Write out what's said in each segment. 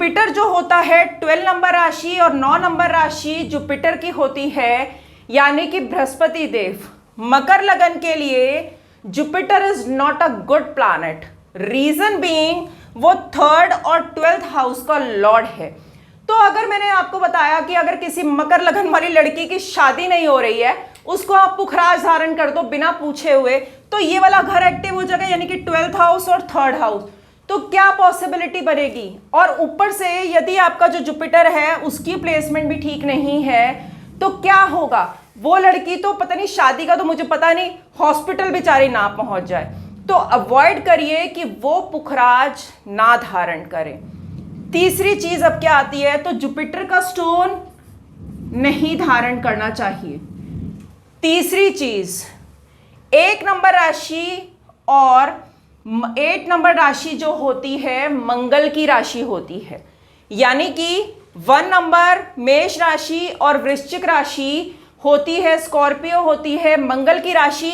Jupiter जो होता है 12 नंबर राशि और 9 नंबर राशि जुपिटर की होती है, यानी कि बृहस्पति देव। मकर लगन के लिए Jupiter is not a good planet, reason being वो 3rd और 12th हाउस का लॉर्ड है। तो अगर मैंने आपको बताया कि अगर किसी मकर लगन वाली लड़की की शादी नहीं हो रही है, उसको आप पुखराज धारण कर दो बिना पूछे हुए, तो ये वाला घर एक्टिव हो जाएगा, यानी कि 12th हाउस और 3rd हाउस। तो क्या पॉसिबिलिटी बनेगी? और ऊपर से यदि आपका जो जुपिटर है उसकी प्लेसमेंट भी ठीक नहीं है, तो क्या होगा? वो लड़की तो पता नहीं, शादी का तो मुझे पता नहीं, हॉस्पिटल बेचारी ना पहुंच जाए। तो अवॉइड करिए कि वो पुखराज ना धारण करें। तीसरी चीज अब क्या आती है, तो जुपिटर का स्टोन नहीं धारण करना चाहिए। तीसरी चीज, 1 नंबर राशि और 8 नंबर राशि जो होती है मंगल की राशि होती है, यानी कि 1 नंबर मेष राशि और वृश्चिक राशि होती है, स्कॉर्पियो होती है, मंगल की राशि।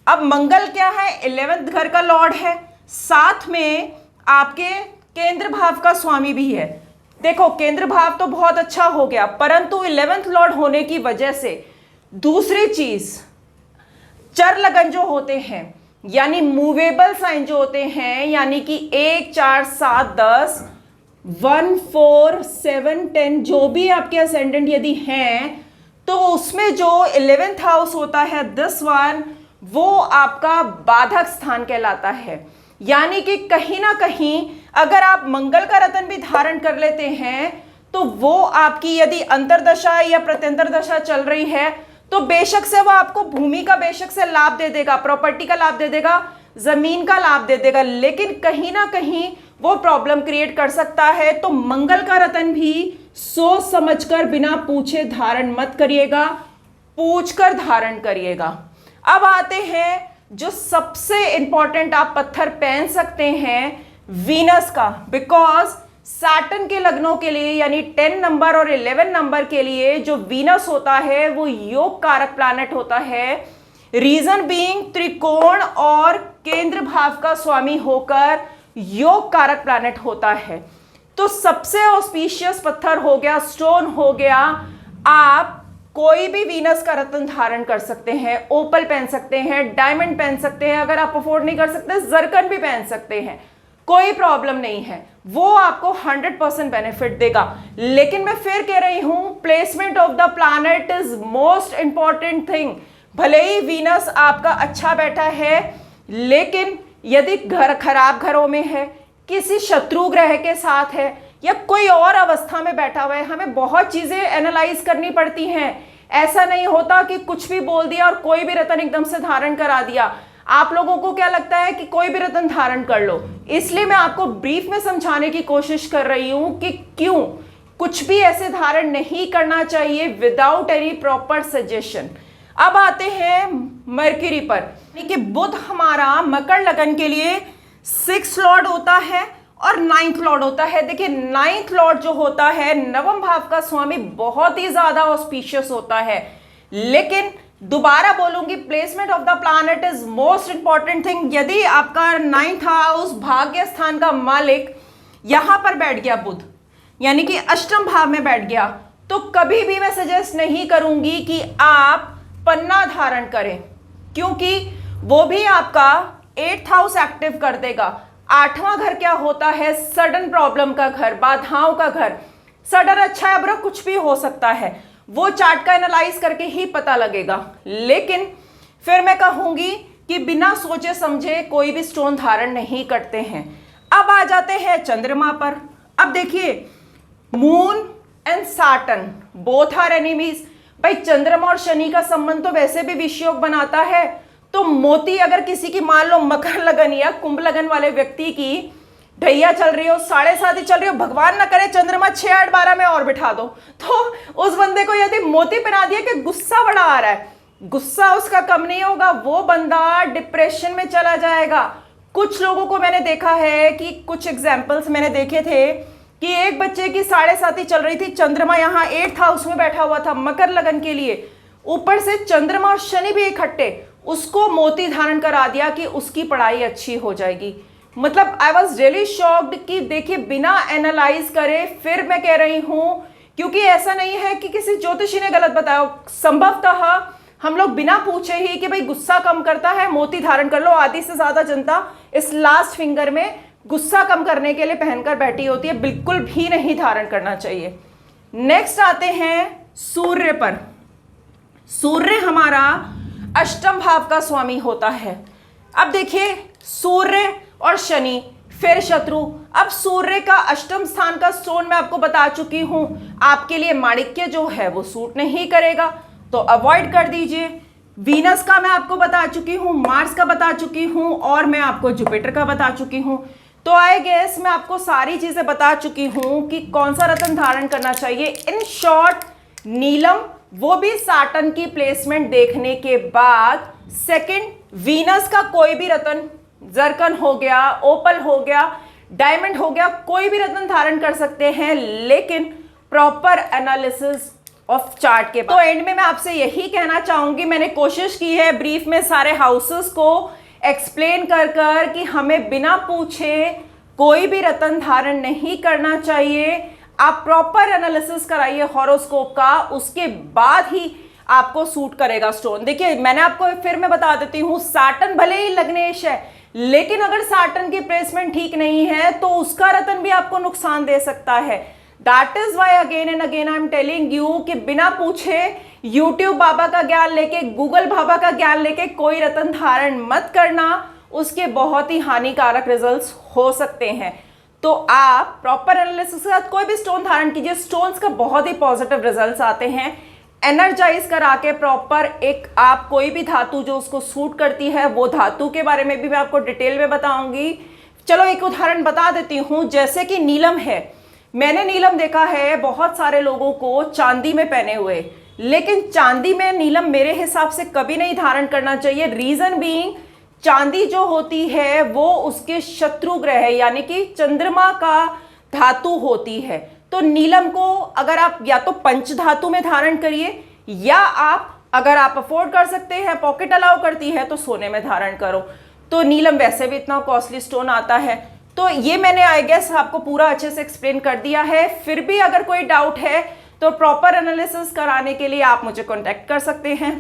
अब मंगल क्या है? 11th घर का लॉर्ड है, साथ में आपके केंद्र भाव का स्वामी भी है। देखो केंद्र भाव तो बहुत अच्छा हो गया, परंतु 11th लॉर्ड होने की वजह से दूसरी चीज, चर लगन जो होते हैं यानी मूवेबल साइन जो होते हैं, यानी कि 1 4 7 10 1 4 7 10 जो भी आपके असेंडेंट यदि हैं, तो उसमें जो 11th हाउस होता है दिस वन, वो आपका बाधक स्थान कहलाता है। यानी कि कहीं ना कहीं अगर आप मंगल का रत्न भी धारण कर लेते हैं, तो वो आपकी यदि अंतरदशा या प्रत्यंतर दशा चल रही है, तो बेशक से वो आपको भूमि का बेशक से लाभ दे देगा, प्रॉपर्टी का लाभ दे देगा, जमीन का लाभ दे देगा, लेकिन कहीं ना कहीं वो प्रॉब्लम क्रिएट कर सकता है। तो मंगल का रत्न भी सोच समझकर बिना पूछे धारण मत करिएगा, पूछकर धारण करिएगा। अब आते हैं जो सबसे इंपॉर्टेंट आप पत्थर पहन सकते हैं, वीनस का, बिकॉज सैटर्न के लग्नों के लिए यानी 10 नंबर और 11 नंबर के लिए जो वीनस होता है वो योग कारक प्लैनेट होता है, रीजन बीइंग त्रिकोण और केंद्र भाव का स्वामी होकर योग कारक प्लैनेट होता है। तो सबसे ऑस्पिशियस पत्थर हो गया, स्टोन हो गया, आप कोई भी वीनस का रत्न धारण कर सकते हैं, ओपल पहन सकते हैं, डायमंड पहन सकते हैं, अगर आप अफोर्ड नहीं कर सकते जरकन भी पहन सकते हैं, कोई प्रॉब्लम नहीं है, वो आपको 100% बेनिफिट देगा। लेकिन मैं फिर कह रही हूं, placement of the planet is most important thing. भले ही वीनस आपका अच्छा बैठा है, लेकिन यदि घर खराब घरों में है, किसी शत्रु ग्रह के साथ है, या कोई और अवस्था में बैठा हुआ है, हमें बहुत चीजें एनालाइज करनी पड़ती हैं। ऐसा नहीं होता कि कुछ भी बोल दिया और कोई भी रत्न एकदम से धारण करा दिया। आप लोगों को क्या लगता है कि कोई भी रत्न धारण कर लो, इसलिए मैं आपको ब्रीफ में समझाने की कोशिश कर रही हूं कि क्यों कुछ भी ऐसे धारण नहीं करना चाहिए विदाउट एनी प्रॉपर सजेशन। अब आते हैं मरकरी पर, कि बुध हमारा मकर लगन के लिए 6th लॉर्ड होता है और 9th लॉर्ड होता है। देखिए 9th लॉर्ड जो होता है नवम भाव का स्वामी, बहुत ही ज्यादा ऑस्पिशियस होता है। लेकिन दोबारा बोलूंगी, placement of the planet is most important thing. यदि आपका 9th हाउस भाग्य स्थान का मालिक यहां पर बैठ गया बुध, यानी कि अष्टम भाव में बैठ गया, तो कभी भी मैं सजेस्ट नहीं करूंगी कि आप पन्ना धारण करें, क्योंकि वो भी आपका 8th हाउस एक्टिव कर देगा। 8वां घर क्या होता है? सडन प्रॉब्लम का घर, बाधाओं का घर। सडन अच्छा है बुरा कुछ भी हो सकता है, वो चार्ट का एनालाइज करके ही पता लगेगा। लेकिन फिर मैं कहूंगी कि बिना सोचे समझे कोई भी स्टोन धारण नहीं करते हैं। अब आ जाते हैं चंद्रमा पर। अब देखिए, moon and Saturn both are enemies. भाई चंद्रमा और शनि का संबंध तो वैसे भी विषयोग बनाता है, तो मोती अगर किसी की मान लो मकर लगन या कुंभ लगन वाले व्यक्ति की ढैया चल रही हो, 7.5 चल रही हो, भगवान ना करे चंद्रमा 6 8 12 में और बिठा दो, तो उस बंदे को यदि मोती पहना दिया कि गुस्सा बड़ा आ रहा है, गुस्सा उसका कम नहीं होगा, वो बंदा डिप्रेशन में चला जाएगा। कुछ लोगों को मैंने देखा है कि कुछ एग्जाम्पल्स मैंने देखे थे कि एक बच्चे की 7.5 चल रही थी, चंद्रमा यहाँ 8th हाउस में बैठा हुआ था मकर लगन के लिए, ऊपर से चंद्रमा और शनि भी इकट्ठे, उसको मोती धारण करा दिया कि उसकी पढ़ाई अच्छी हो जाएगी। मतलब आई वॉज रियली शॉक्ड कि देखिए बिना एनालाइज करे फिर मैं कह रही हूं, क्योंकि ऐसा नहीं है कि किसी ज्योतिषी ने गलत बताया, संभवतः हम लोग बिना पूछे ही कि भाई गुस्सा कम करता है मोती धारण कर लो, आधी से ज्यादा जनता इस लास्ट फिंगर में गुस्सा कम करने के लिए पहनकर बैठी होती है, बिल्कुल भी नहीं धारण करना चाहिए। नेक्स्ट आते हैं सूर्य पर। सूर्य हमारा अष्टम भाव का स्वामी होता है। अब देखिए सूर्य और शनि फिर शत्रु। अब सूर्य का अष्टम स्थान का स्टोन मैं आपको बता चुकी हूं, आपके लिए माणिक्य जो है वो सूट नहीं करेगा तो अवॉइड कर दीजिए। वीनस का मैं आपको बता चुकी हूं, मार्स का बता चुकी हूं और मैं आपको जुपिटर का बता चुकी हूं। तो आई गेस मैं आपको सारी चीजें बता चुकी हूं कि कौन सा रत्न धारण करना चाहिए। इन शॉर्ट नीलम, वो भी साटन की प्लेसमेंट देखने के बाद। सेकंड, वीनस का कोई भी रत्न, जरकन हो गया, ओपल हो गया, डायमंड हो गया, कोई भी रत्न धारण कर सकते हैं, लेकिन प्रॉपर एनालिसिस ऑफ चार्ट के बाद। तो एंड में मैं आपसे यही कहना चाहूंगी, मैंने कोशिश की है ब्रीफ में सारे हाउसेस को एक्सप्लेन कर कि हमें बिना पूछे कोई भी रत्न धारण नहीं करना चाहिए। आप प्रॉपर एनालिसिस कराइए हॉरोस्कोप का, उसके बाद ही आपको सूट करेगा स्टोन। देखिए मैंने आपको फिर मैं बता देती हूं, साटन भले ही लग्नेश है, लेकिन अगर साटन की प्लेसमेंट ठीक नहीं है तो उसका रत्न भी आपको नुकसान दे सकता है। That is why again and again I am telling you कि बिना पूछे यूट्यूब बाबा का ज्ञान लेके, गूगल बाबा का ज्ञान लेके कोई रत्न धारण मत करना, उसके बहुत ही हानिकारक रिजल्ट्स हो सकते हैं। तो आप प्रॉपर एनालिसिस के साथ कोई भी स्टोन धारण कीजिए, स्टोन्स का बहुत ही पॉजिटिव रिजल्ट्स आते हैं। एनर्जाइज करा के प्रॉपर एक आप कोई भी धातु जो उसको सूट करती है, वो धातु के बारे में भी मैं आपको डिटेल में बताऊंगी। चलो एक उदाहरण बता देती हूं, जैसे कि नीलम है। मैंने नीलम देखा है बहुत सारे लोगों को चांदी में पहने हुए, लेकिन चांदी में नीलम मेरे हिसाब से कभी नहीं धारण करना चाहिए। रीजन बीइंग, चांदी जो होती है वो उसके शत्रु ग्रह है, यानी कि चंद्रमा का धातु होती है। तो नीलम को अगर आप या तो पंच धातु में धारण करिए, या आप अगर आप अफोर्ड कर सकते हैं, पॉकेट अलाउ करती है, तो सोने में धारण करो। तो नीलम वैसे भी इतना कॉस्टली स्टोन आता है। तो ये मैंने आई गेस आपको पूरा अच्छे से एक्सप्लेन कर दिया है। फिर भी अगर कोई डाउट है तो प्रॉपर एनालिसिस कराने के लिए आप मुझे कॉन्टैक्ट कर सकते हैं।